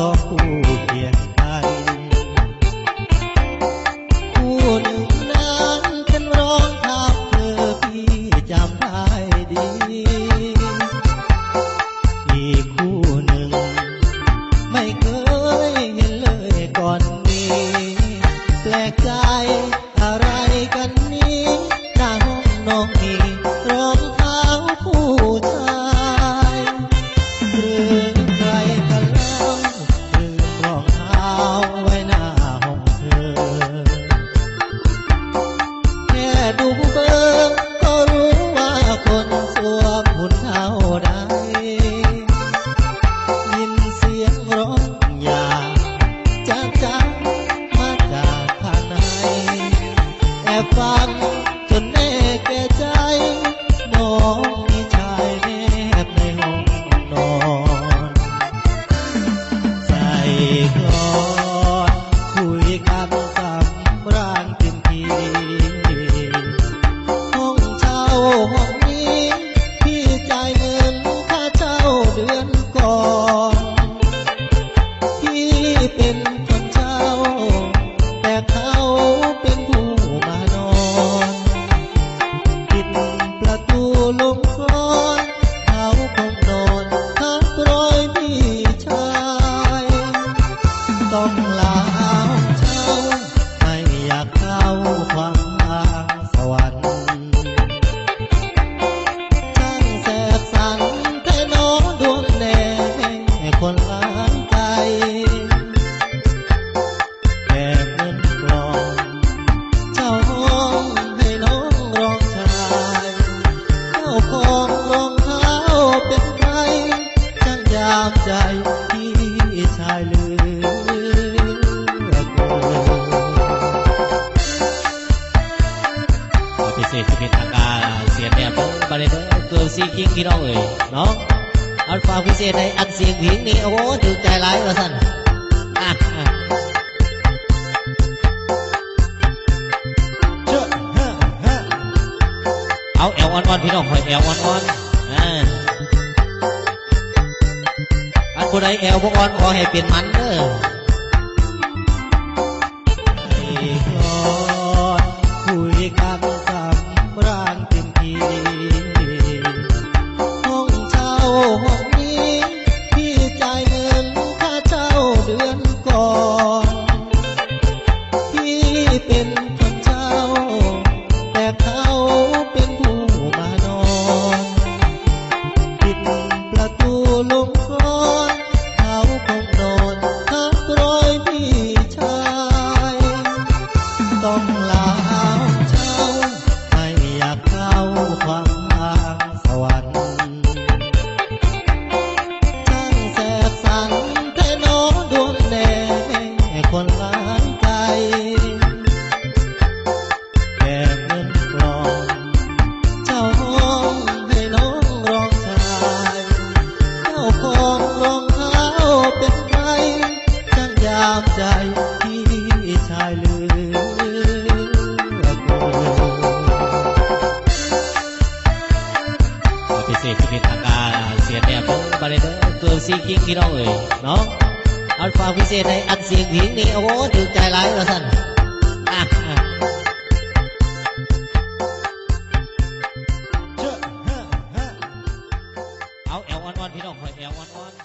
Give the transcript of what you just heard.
สองคู่เคียงกันคู่หนึ่งนั้นเป็นรองเท้าเธอพี่จำได้ดีอีกคู่หนึ่งไม่เคยเห็นเลยก่อนนี้แปลกใจอะไรกันนี้หน้าห้องน้องมีรองเท้าผู้ชายหรือใครกันเล่าลืมรองเท้าไว้หน้าห้องเธอแค่ดูเบอร์ก็รู้ว่าคนสวมหุ่นเท่าใดยินเสียงร้องอย่าจากมาจากภายในแอบฟังจนแน่แก่ใจน้องมีชายแนบในห้องนอนใจกลอนคุยกันสำราญเต็มทีห้องเช่าห้องนี้พี่จ่ายเงินค่าเช่าเดือนก่อนพี่เป็นคนเช่าแต่เขาเป็นผู้มานอนปิดประตูลงก่อนเขาคงนอนทักรอยพี่ชายต้องลาเช่าไม่อยากเข้าความทางสวรรค์ช่างแสบสันแต่น้องดวงแดงคนล้านใจแก่เงินกลองเจ้าห้องให้น้องรองชายเจ้าของรองเท้าเป็นใครช่างยามใจพี่ชายเหลือเกินพิเศษที่เป็นทางการเสียงแนบบาเลเดอร์เกิร์ลซีคิงพี่น้องเอ๋ยเนาะอัลฟาพิเศษในอันเสียงผิงนี่โอ้โหถึงใจร้ายกว่าสั่นเอาแอลอ่อนๆพี่น้องคอยแอลอ่อนๆอันผู้ใดแอลพวกอ่อนขอให้เปลี่ยนมันเด้อคุยกันสำราญเต็มทีห้องเช่าห้องนี้พี่จ่ายเงินค่าเช่าเดือนก่อนพี่เป็นคนเช่าแต่เขาเป็นผู้มานอนปิดประตูลงก่อนเขาคงนอนทักรอยพี่ชายต้องลาเช่าไม่อยากเข้าความทางสวรรค์ช่างแสบสันแต่น้องดวงแดงคนล้านใจแก่เงินกลองเจ้าห้องให้น้องรองชายเจ้าของรองเท้าเป็นใครช่างยามใจพี่ชายเหลือเกินพิเศษที่เป็นทางการเสียงแนบบาเลเดอร์เกิร์ลซีคิงพี่น้องเอ๋ยเนาะอัลฟาพิเศษในอันเสียงผิงนี่โอ้โหถึงใจร้ายกว่าสั่นเอาแอลอ่อนๆพี่น้องคอยแอลอ่อนๆ